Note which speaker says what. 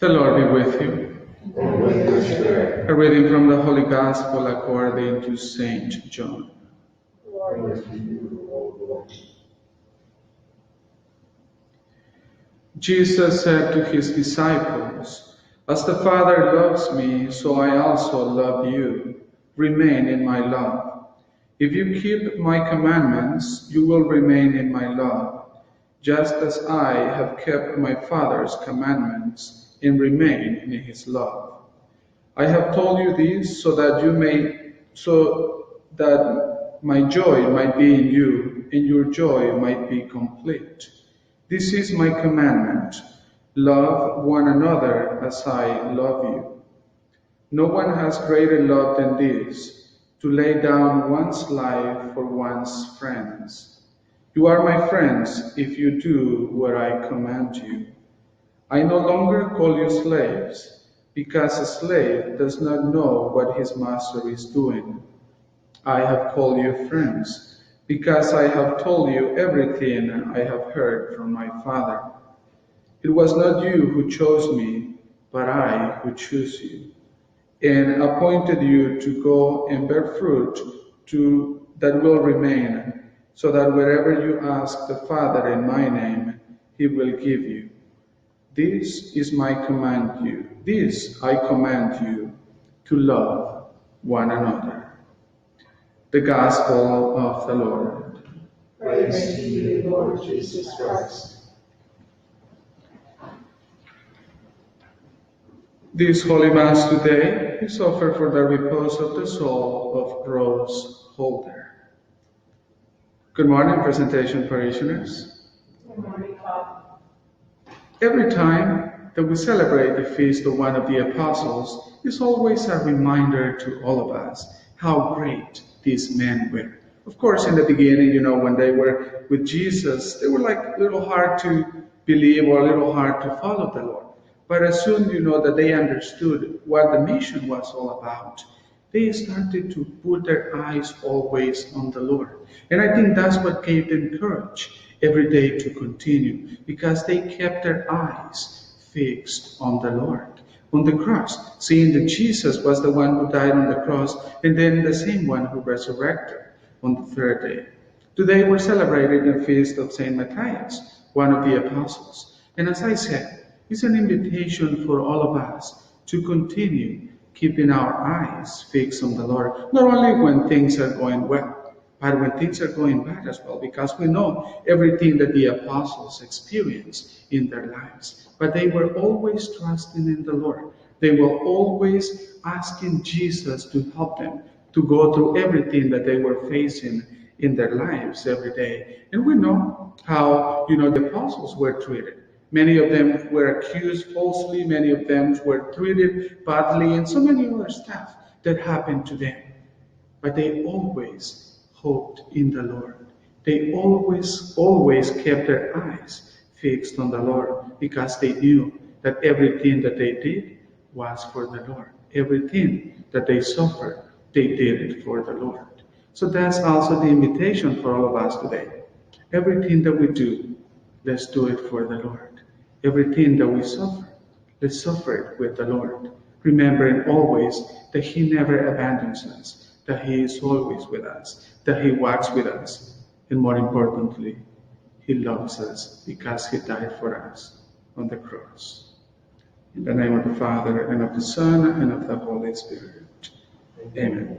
Speaker 1: The Lord be with you.
Speaker 2: And with your spirit.
Speaker 1: A reading from the Holy Gospel according to Saint John.
Speaker 2: Glory to you, O Lord.
Speaker 1: Jesus said to his disciples, "As the Father loves me, so I also love you. Remain in my love. If you keep my commandments, you will remain in my love, just as I have kept my Father's commandments and remain in his love. I have told you this so that my joy might be in you and your joy might be complete. This is my commandment: love one another as I love you. No one has greater love than this, to lay down one's life for one's friends. You are my friends if you do what I command you. I no longer call you slaves, because a slave does not know what his master is doing. I have called you friends, because I have told you everything I have heard from my Father. It was not you who chose me, but I who chose you, and appointed you to go and bear fruit that will remain, so that wherever you ask the Father in my name, he will give you. This I command you, to love one another." The Gospel of the Lord.
Speaker 2: Praise to you, Lord Jesus Christ.
Speaker 1: This Holy Mass today is offered for the repose of the soul of Rose Holder. Good morning, presentation parishioners.
Speaker 2: Good morning, Father.
Speaker 1: Every time that we celebrate the feast of one of the apostles, it's always a reminder to all of us how great these men were. Of course, in the beginning, when they were with Jesus, they were like a little hard to believe or a little hard to follow the Lord. But as soon, that they understood what the mission was all about, they started to put their eyes always on the Lord. And I think that's what gave them courage every day to continue, because they kept their eyes fixed on the Lord, on the cross, seeing that Jesus was the one who died on the cross, and then the same one who resurrected on the third day. Today we're celebrating the feast of Saint Matthias, one of the apostles. And as I said, it's an invitation for all of us to continue keeping our eyes fixed on the Lord, not only when things are going well, but when things are going bad as well, because we know everything that the apostles experienced in their lives. But they were always trusting in the Lord. They were always asking Jesus to help them to go through everything that they were facing in their lives every day. And we know how, the apostles were treated. Many of them were accused falsely, many of them were treated badly, and so many other stuff that happened to them. But they always hoped in the Lord. They always kept their eyes fixed on the Lord, because they knew that everything that they did was for the Lord. Everything that they suffered, they did it for the Lord. So that's also the invitation for all of us today. Everything that we do, let's do it for the Lord. Everything that we suffer, let's suffer it with the Lord, remembering always that He never abandons us, that He is always with us, that He walks with us, and more importantly, He loves us because He died for us on the cross. In the name of the Father, and of the Son, and of the Holy Spirit. Amen.